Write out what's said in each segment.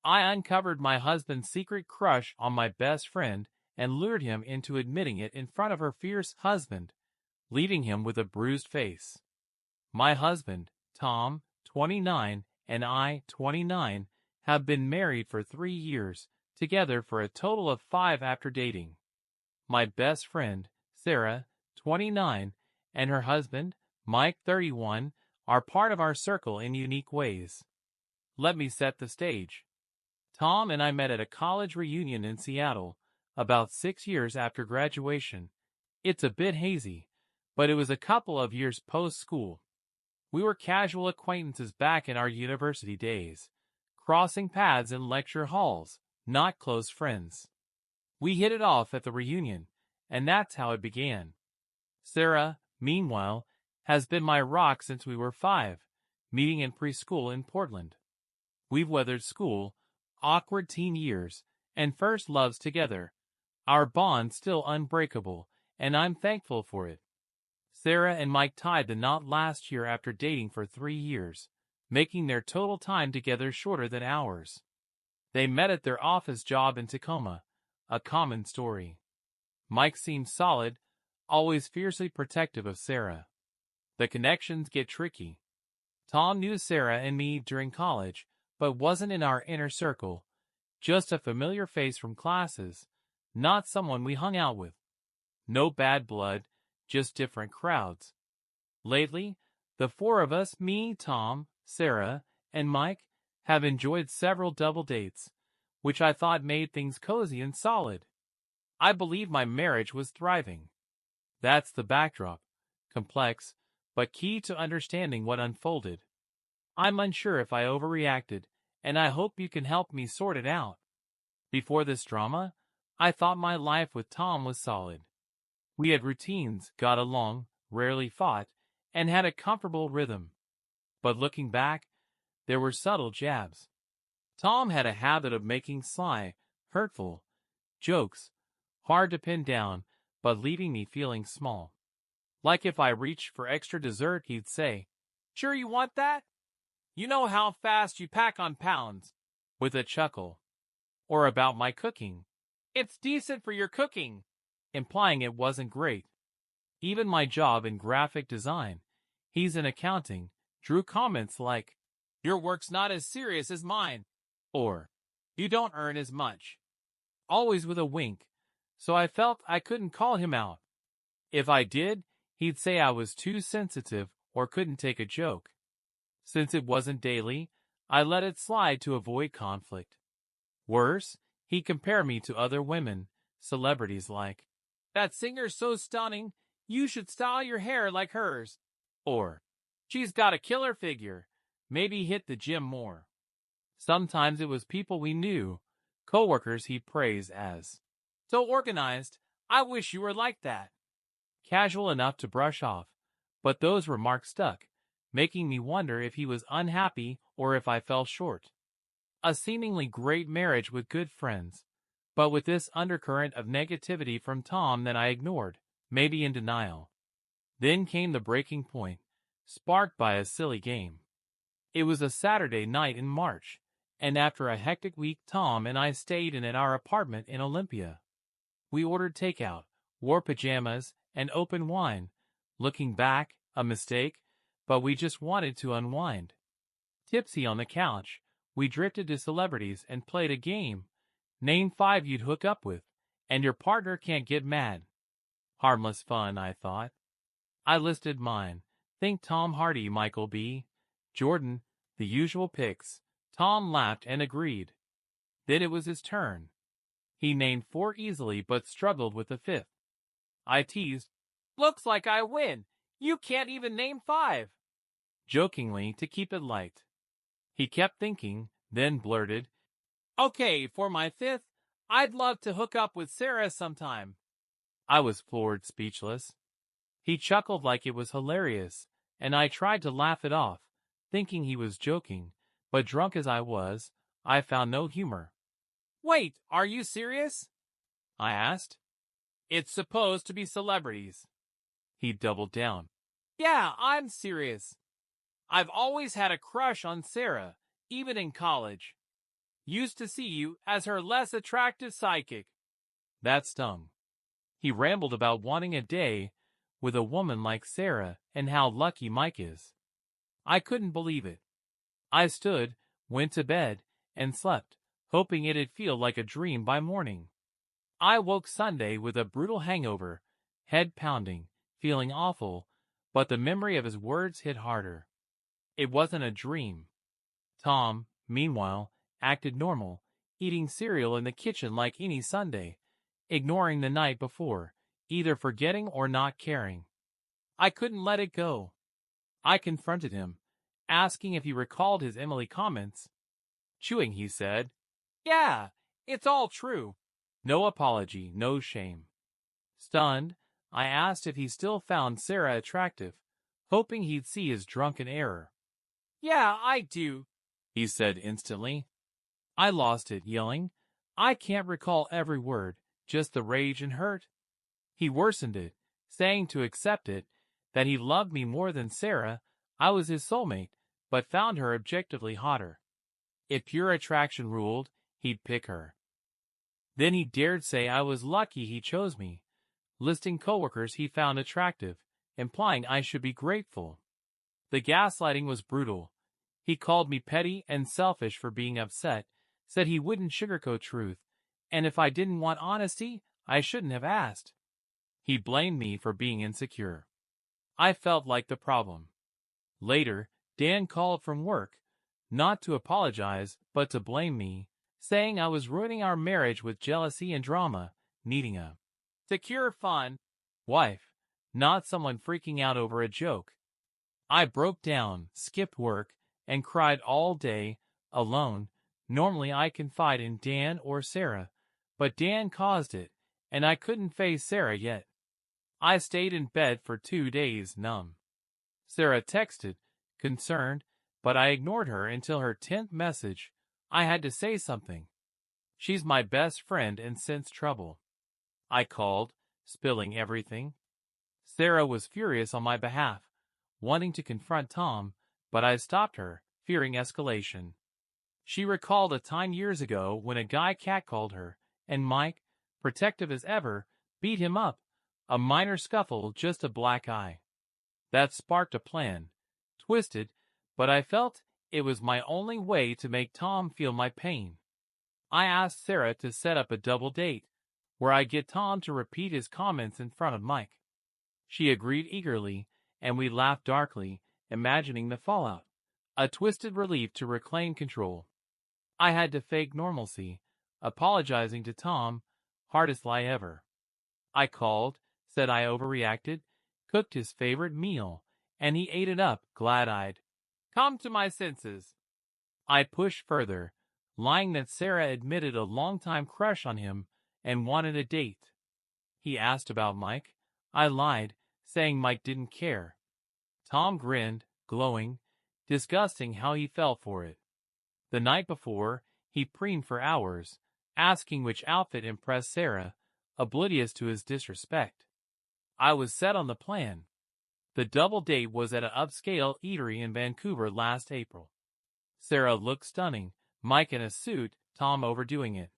I uncovered my husband's secret crush on my best friend and lured him into admitting it in front of her fierce husband, leaving him with a bruised face. My husband, Tom, 29, and I, 29, have been married for 3 years, together for a total of 5 after dating. My best friend, Sarah, 29, and her husband, Mike, 31, are part of our circle in unique ways. Let me set the stage. Tom and I met at a college reunion in Seattle, about 6 years after graduation. It's a bit hazy, but it was a couple of years post-school. We were casual acquaintances back in our university days, crossing paths in lecture halls, not close friends. We hit it off at the reunion, and that's how it began. Sarah, meanwhile, has been my rock since we were 5, meeting in preschool in Portland. We've weathered school, awkward teen years, and first loves together. Our bond still unbreakable, and I'm thankful for it. Sarah and Mike tied the knot last year after dating for 3 years, making their total time together shorter than ours. They met at their office job in Tacoma, a common story. Mike seemed solid, always fiercely protective of Sarah. The connections get tricky. Tom knew Sarah and me during college, but wasn't in our inner circle, just a familiar face from classes, not someone we hung out with. No bad blood, just different crowds. Lately, the 4 of us, me, Tom, Sarah, and Mike, have enjoyed several double dates, which I thought made things cozy and solid. I believe my marriage was thriving. That's the backdrop, complex, but key to understanding what unfolded. I'm unsure if I overreacted, and I hope you can help me sort it out. Before this drama, I thought my life with Tom was solid. We had routines, got along, rarely fought, and had a comfortable rhythm. But looking back, there were subtle jabs. Tom had a habit of making sly, hurtful jokes, hard to pin down, but leaving me feeling small. Like if I reached for extra dessert, he'd say, "Sure you want that? You know how fast you pack on pounds," with a chuckle. Or about my cooking. "It's decent for your cooking," implying it wasn't great. Even my job in graphic design, he's in accounting, drew comments like, "Your work's not as serious as mine," or "You don't earn as much." Always with a wink, so I felt I couldn't call him out. If I did, he'd say I was too sensitive or couldn't take a joke. Since it wasn't daily, I let it slide to avoid conflict. Worse, he'd compare me to other women, celebrities like, "That singer's so stunning, you should style your hair like hers," or "She's got a killer figure, maybe hit the gym more." Sometimes it was people we knew, coworkers he'd praise as, "So organized, I wish you were like that." Casual enough to brush off, but those remarks stuck, making me wonder if he was unhappy or if I fell short. A seemingly great marriage with good friends, but with this undercurrent of negativity from Tom that I ignored, maybe in denial. Then came the breaking point, sparked by a silly game. It was a Saturday night in March, and after a hectic week Tom and I stayed in at our apartment in Olympia. We ordered takeout, wore pajamas, and open wine. Looking back, a mistake, but we just wanted to unwind. Tipsy on the couch, we drifted to celebrities and played a game. Name 5 you'd hook up with, and your partner can't get mad. Harmless fun, I thought. I listed mine. Think Tom Hardy, Michael B. Jordan, the usual picks. Tom laughed and agreed. Then it was his turn. He named 4 easily but struggled with the 5th. I teased, "Looks like I win. You can't even name 5. Jokingly to keep it light. He kept thinking, then blurted, "Okay, for my 5th, I'd love to hook up with Sarah sometime." I was floored, speechless. He chuckled like it was hilarious, and I tried to laugh it off, thinking he was joking, but drunk as I was, I found no humor. "Wait, are you serious?" I asked. "It's supposed to be celebrities." He doubled down. "Yeah, I'm serious. I've always had a crush on Sarah, even in college." used to see you as her less attractive sidekick. That stung. He rambled about wanting a day with a woman like Sarah and how lucky Mike is. I couldn't believe it. I stood, went to bed, and slept, hoping it'd feel like a dream by morning. I woke Sunday with a brutal hangover, head pounding, feeling awful, but the memory of his words hit harder. It wasn't a dream. Tom, meanwhile, acted normal, eating cereal in the kitchen like any Sunday, ignoring the night before, either forgetting or not caring. I couldn't let it go. I confronted him, asking if he recalled his Emily comments. Chewing, he said, "Yeah, it's all true." No apology, no shame. Stunned, I asked if he still found Sarah attractive, hoping he'd see his drunken error. "Yeah, I do," he said instantly. I lost it, yelling, "I can't recall every word, just the rage and hurt." He worsened it, saying to accept it, that he loved me more than Sarah. I was his soulmate, but found her objectively hotter. If pure attraction ruled, he'd pick her. Then he dared say I was lucky he chose me, listing coworkers he found attractive, implying I should be grateful. The gaslighting was brutal. He called me petty and selfish for being upset, said he wouldn't sugarcoat truth, and if I didn't want honesty, I shouldn't have asked. He blamed me for being insecure. I felt like the problem. Later, Dan called from work, not to apologize, but to blame me, saying I was ruining our marriage with jealousy and drama, needing a secure, fun wife, not someone freaking out over a joke. I broke down, skipped work, and cried all day, alone. Normally I confide in Dan or Sarah, but Dan caused it, and I couldn't face Sarah yet. I stayed in bed for 2 days, numb. Sarah texted, concerned, but I ignored her until her 10th message. I had to say something. She's my best friend and sensed trouble. I called, spilling everything. Sarah was furious on my behalf, wanting to confront Tom, but I stopped her, fearing escalation. She recalled a time years ago when a guy catcalled her, and Mike, protective as ever, beat him up. A minor scuffle, just a black eye. That sparked a plan. Twisted, but I felt it was my only way to make Tom feel my pain. I asked Sarah to set up a double date, where I get Tom to repeat his comments in front of Mike. She agreed eagerly, and we laughed darkly, imagining the fallout. A twisted relief to reclaim control. I had to fake normalcy, apologizing to Tom, hardest lie ever. I called, said I overreacted, cooked his favorite meal, and he ate it up, glad-eyed. Come to my senses. I pushed further, lying that Sarah admitted a long-time crush on him and wanted a date. He asked about Mike. I lied, saying Mike didn't care. Tom grinned, glowing, discussing how he felt for it. The night before, he preened for hours, asking which outfit impressed Sarah, oblivious to his disrespect. I was set on the plan. The double date was at an upscale eatery in Vancouver last April. Sarah looked stunning, Mike in a suit, Tom overdoing it.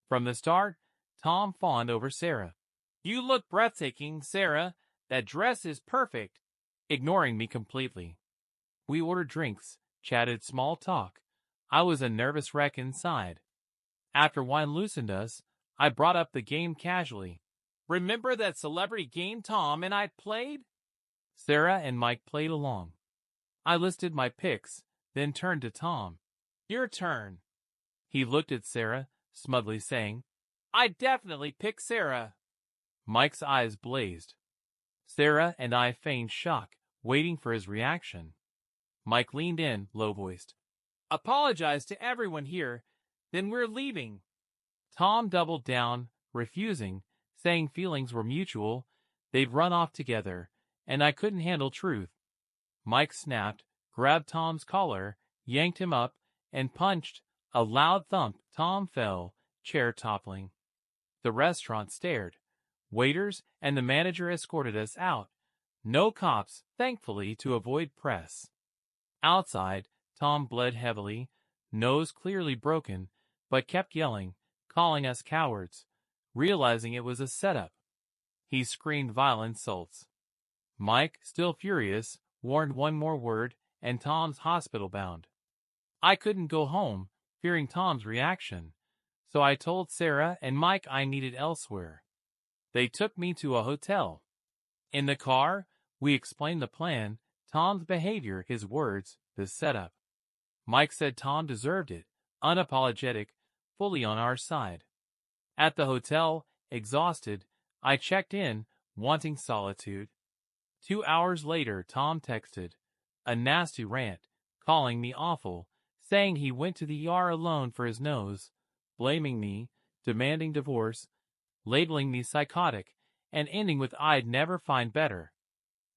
From the start, Tom fawned over Sarah. You look breathtaking, Sarah. That dress is perfect. Ignoring me completely. We ordered drinks, chatted small talk. I was a nervous wreck inside. After wine loosened us, I brought up the game casually. Remember that celebrity game Tom and I played? Sarah and Mike played along. I listed my picks, then turned to Tom. Your turn. He looked at Sarah, smugly saying, I definitely pick Sarah. Mike's eyes blazed. Sarah and I feigned shock, waiting for his reaction. Mike leaned in, low-voiced. Apologize to everyone here, then we're leaving. Tom doubled down, refusing, saying feelings were mutual, they'd run off together, and I couldn't handle truth. Mike snapped, grabbed Tom's collar, yanked him up, and punched. A loud thump. Tom fell, chair toppling. The restaurant stared. Waiters and the manager escorted us out. No cops, thankfully, to avoid press. Outside, Tom bled heavily, nose clearly broken, but kept yelling, calling us cowards, realizing it was a setup. He screamed vile insults. Mike, still furious, warned one more word, and Tom's hospital bound. I couldn't go home, fearing Tom's reaction, so I told Sarah and Mike I needed elsewhere. They took me to a hotel. In the car, we explained the plan, Tom's behavior, his words, the setup. Mike said Tom deserved it, unapologetic, fully on our side. At the hotel, exhausted, I checked in, wanting solitude. 2 hours later, Tom texted, a nasty rant, calling me awful, saying he went to the ER alone for his nose, blaming me, demanding divorce, labeling me psychotic, and ending with I'd never find better.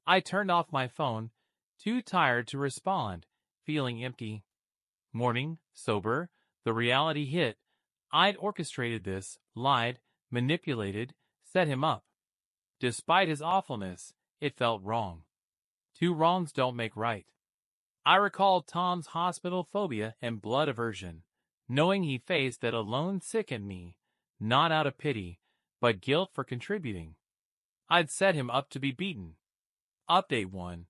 I turned off my phone, too tired to respond, feeling empty. Morning, sober, the reality hit. I'd orchestrated this, lied, manipulated, set him up. Despite his awfulness, it felt wrong. 2 wrongs don't make right. I recalled Tom's hospital phobia and blood aversion, knowing he faced that alone sickened me, not out of pity, but guilt for contributing. I'd set him up to be beaten. Update 1.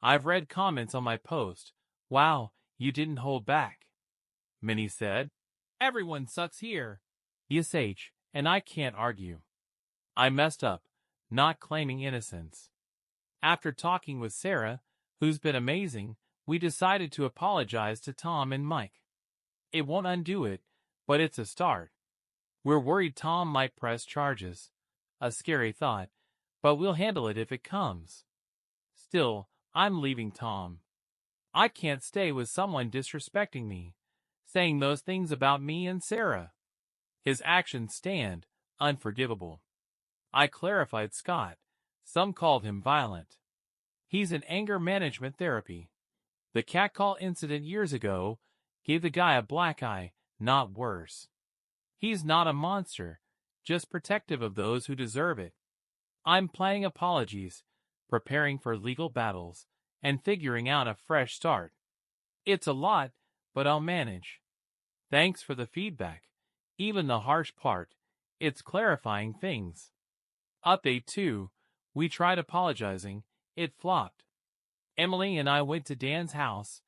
I've read comments on my post. Wow, you didn't hold back. Many said, everyone sucks here. ESH, and I can't argue. I messed up, not claiming innocence. After talking with Sarah, who's been amazing, we decided to apologize to Tom and Mike. It won't undo it, but it's a start. We're worried Tom might press charges. A scary thought, but we'll handle it if it comes. Still, I'm leaving Tom. I can't stay with someone disrespecting me, saying those things about me and Sarah. His actions stand, unforgivable. I clarified Scott. Some called him violent. He's in anger management therapy. The catcall incident years ago gave the guy a black eye, not worse. He's not a monster, just protective of those who deserve it. I'm planning apologies, preparing for legal battles, and figuring out a fresh start. It's a lot, but I'll manage. Thanks for the feedback. Even the harsh part, it's clarifying things. Update 2. We tried apologizing. It flopped. Emily and I went to Dan's house,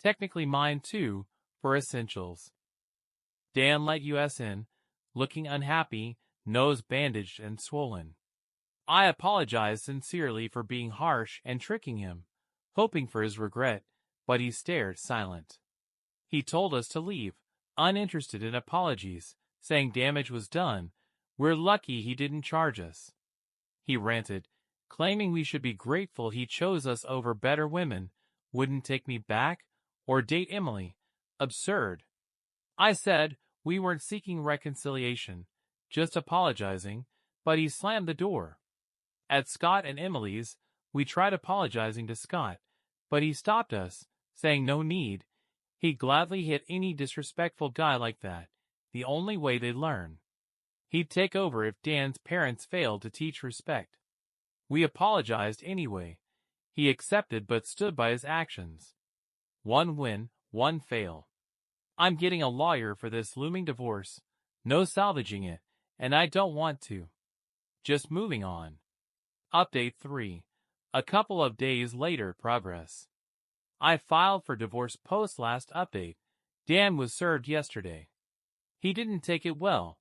technically mine too, for essentials. Dan let us in, looking unhappy, nose bandaged and swollen. I apologized sincerely for being harsh and tricking him, hoping for his regret, but he stared silent. He told us to leave, uninterested in apologies, saying damage was done. We're lucky he didn't charge us. He ranted, claiming we should be grateful he chose us over better women, wouldn't take me back, or date Emily. Absurd. I said we weren't seeking reconciliation, just apologizing, but he slammed the door. At Scott and Emily's, we tried apologizing to Scott, but he stopped us, saying no need. He'd gladly hit any disrespectful guy like that, the only way they'd learn. He'd take over if Dan's parents failed to teach respect. We apologized anyway. He accepted but stood by his actions. 1 win, 1 fail. I'm getting a lawyer for this looming divorce, no salvaging it, and I don't want to. Just moving on. Update 3. A couple of days later, progress. I filed for divorce post last update. Dan was served yesterday. He didn't take it well.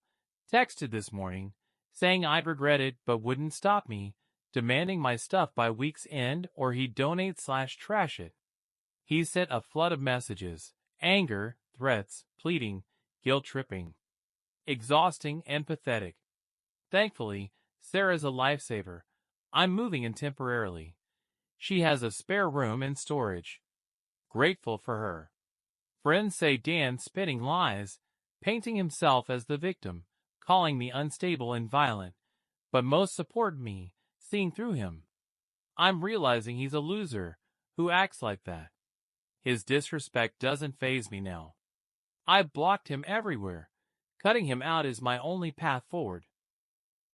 Texted this morning, saying I'd regret it but wouldn't stop me, demanding my stuff by week's end or he'd donate/trash it. He sent a flood of messages, anger, threats, pleading, guilt-tripping. Exhausting and pathetic. Thankfully, Sarah's a lifesaver. I'm moving in temporarily. She has a spare room and storage. Grateful for her. Friends say Dan's spinning lies, painting himself as the victim, calling me unstable and violent, but most support me, seeing through him. I'm realizing he's a loser who acts like that. His disrespect doesn't faze me now. I've blocked him everywhere. Cutting him out is my only path forward.